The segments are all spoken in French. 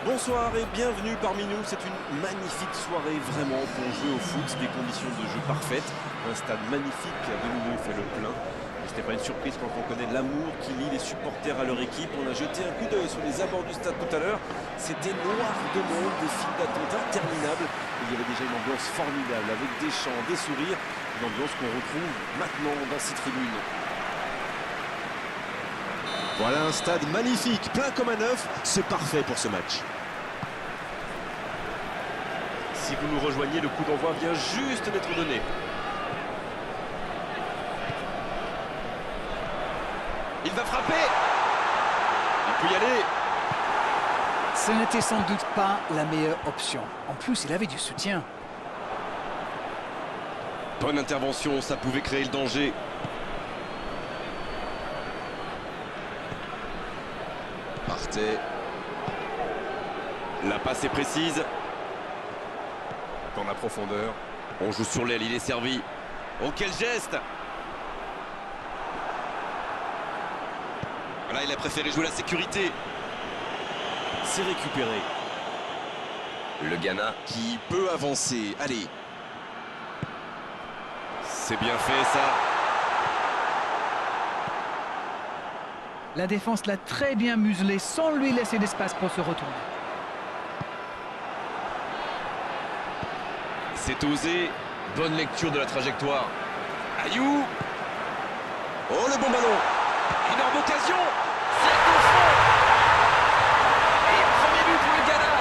Bonsoir et bienvenue parmi nous. C'est une magnifique soirée vraiment pour jouer au foot, des conditions de jeu parfaites, un stade magnifique qui a de nouveau fait le plein. Et ce n'est pas une surprise quand on connaît l'amour qui lie les supporters à leur équipe. On a jeté un coup d'œil sur les abords du stade tout à l'heure. C'était noir de monde, des files d'attente interminables. Il y avait déjà une ambiance formidable avec des chants, des sourires, une ambiance qu'on retrouve maintenant dans ces tribunes. Voilà un stade magnifique, plein comme un œuf, c'est parfait pour ce match. Si vous nous rejoignez, le coup d'envoi vient juste d'être donné. Il va frapper. Il peut y aller. Ce n'était sans doute pas la meilleure option. En plus, il avait du soutien. Bonne intervention, ça pouvait créer le danger. Partez. La passe est précise. Dans la profondeur. On joue sur l'aile, il est servi. Oh, quel geste! Là, il a préféré jouer la sécurité. C'est récupéré. Le Ghana qui peut avancer. Allez. C'est bien fait, ça. La défense l'a très bien muselé sans lui laisser d'espace pour se retourner. C'est osé. Bonne lecture de la trajectoire. Ayou. Oh, le bon ballon. Énorme occasion. C'est au fond. Et premier but pour le Ghana.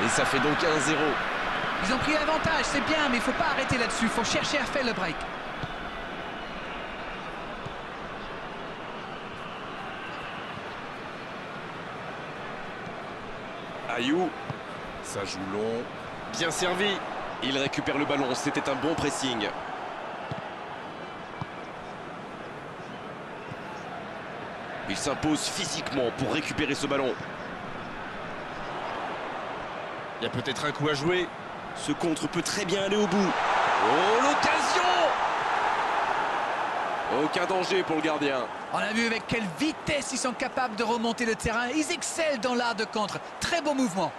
Et ça fait donc 1-0. Ils ont pris l'avantage, c'est bien, mais il ne faut pas arrêter là-dessus. Il faut chercher à faire le break. Ayou, ça joue long. Bien servi. Il récupère le ballon, c'était un bon pressing. Il s'impose physiquement pour récupérer ce ballon. Il y a peut-être un coup à jouer. Ce contre peut très bien aller au bout. Oh, l'occasion! Aucun danger pour le gardien. On a vu avec quelle vitesse ils sont capables de remonter le terrain. Ils excellent dans l'art de contre. Très beau mouvement.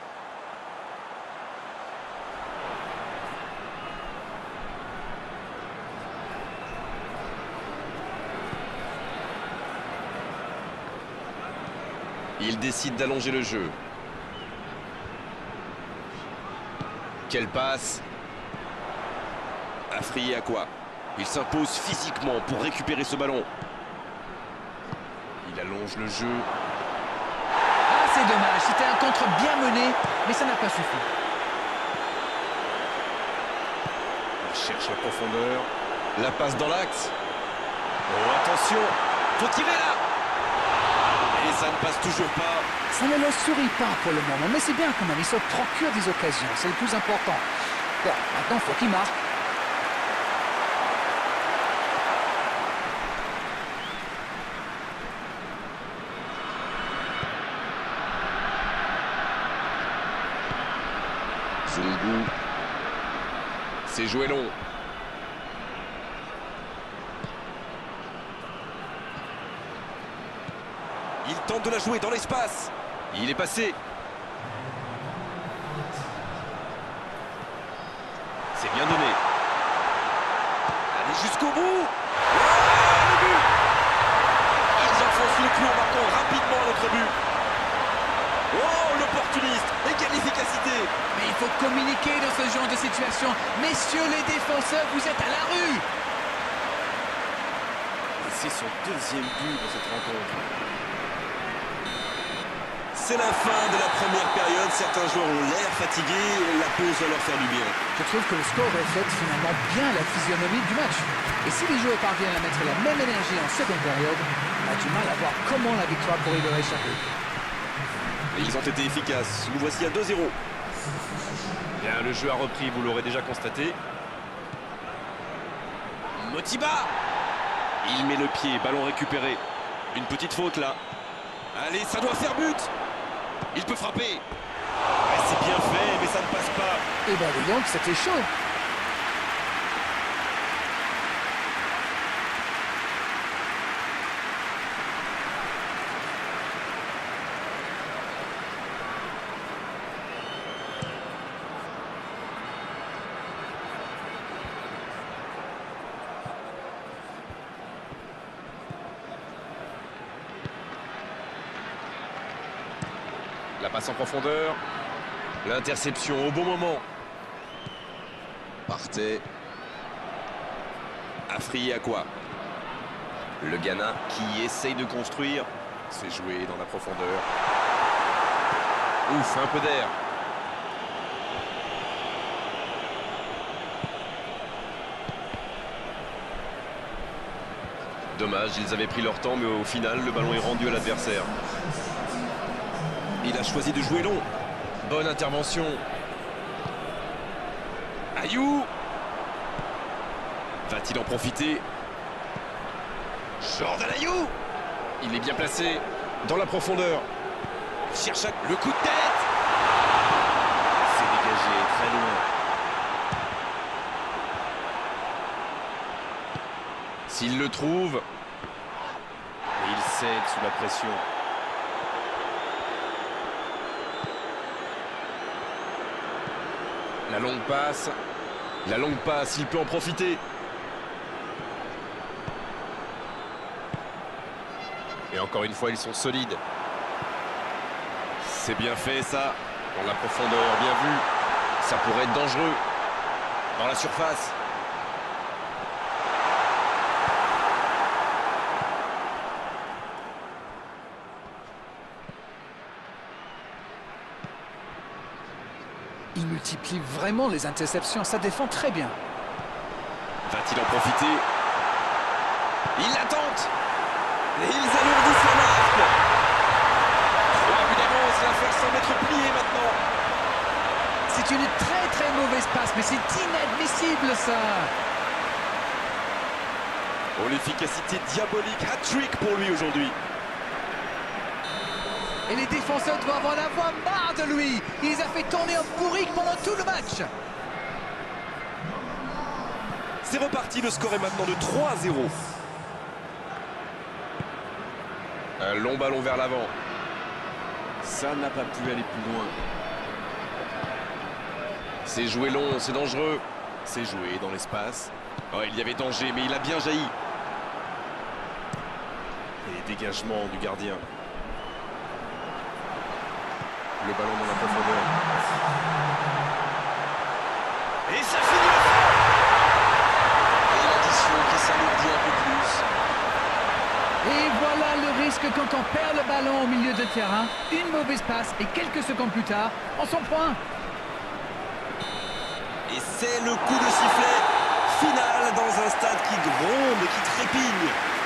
Il décide d'allonger le jeu. Quelle passe! Afriyé à quoi? Il s'impose physiquement pour récupérer ce ballon. Il allonge le jeu. Ah, c'est dommage. C'était un contre bien mené, mais ça n'a pas suffi. Il cherche la profondeur. La passe dans l'axe. Oh, attention! Faut tirer là! Et ça ne passe toujours pas. Ça ne leur sourit pas pour le moment, mais c'est bien quand même. Ils se procurent des occasions, c'est le plus important. Bon, maintenant, il faut qu'ils marquent. Zungu. C'est joué long. Il tente de la jouer dans l'espace. Il est passé. C'est bien donné. Allez jusqu'au bout. Oh, le but. Ils enfoncent le clou en marquant rapidement notre but. Oh, l'opportuniste. Et quelle efficacité. Mais il faut communiquer dans ce genre de situation. Messieurs les défenseurs, vous êtes à la rue. Et c'est son deuxième but dans cette rencontre. C'est la fin de la première période. Certains joueurs ont l'air fatigués. La pause va leur faire du bien. Je trouve que le score reflète finalement bien la physionomie du match. Et si les joueurs parviennent à mettre la même énergie en seconde période, on a du mal à voir comment la victoire pourrait leur échapper. Et ils ont été efficaces. Nous voici à 2-0. Bien, le jeu a repris, vous l'aurez déjà constaté. Motiba! Il met le pied, ballon récupéré. Une petite faute là. Allez, ça doit faire but! Il peut frapper. Ouais, c'est bien fait, mais ça ne passe Et ben dis donc, c'était chaud. La passe en profondeur. L'interception au bon moment. Partey. Afri à quoi? Le Ghana qui essaye de construire. C'est joué dans la profondeur. Ouf, un peu d'air. Dommage, ils avaient pris leur temps, mais au final, le ballon est rendu à l'adversaire. Il a choisi de jouer long. Bonne intervention. Ayou. Va-t-il en profiter? Jordan Ayou. Il est bien placé dans la profondeur. Il cherche le coup de tête. C'est dégagé très loin. S'il le trouve. Et il cède sous la pression. La longue passe, il peut en profiter. Et encore une fois, ils sont solides. C'est bien fait ça, dans la profondeur, bien vu. Ça pourrait être dangereux. Dans la surface. Il multiplie vraiment les interceptions, ça défend très bien. Va-t-il en profiter? Il la tente. Et ils alourdissent la marque. 3 buts d'avance, l'affaire semble être pliée maintenant. C'est une très mauvaise passe, mais c'est inadmissible ça. Oh, l'efficacité diabolique, hat-trick pour lui aujourd'hui. Et les défenseurs doivent en avoir marre de lui. Il les a fait tourner en bourrique pendant tout le match. C'est reparti, le score est maintenant de 3-0. Un long ballon vers l'avant. Ça n'a pas pu aller plus loin. C'est joué long, c'est dangereux. C'est joué dans l'espace. Oh, il y avait danger, mais il a bien jailli. Et les dégagements du gardien. Le ballon dans la profondeur. Et ça finit. Et l'addition qui s'alourdit un peu plus. Et voilà le risque quand on perd le ballon au milieu de terrain. Une mauvaise passe et quelques secondes plus tard, on s'en point. Et c'est le coup de sifflet final dans un stade qui gronde et qui trépigne.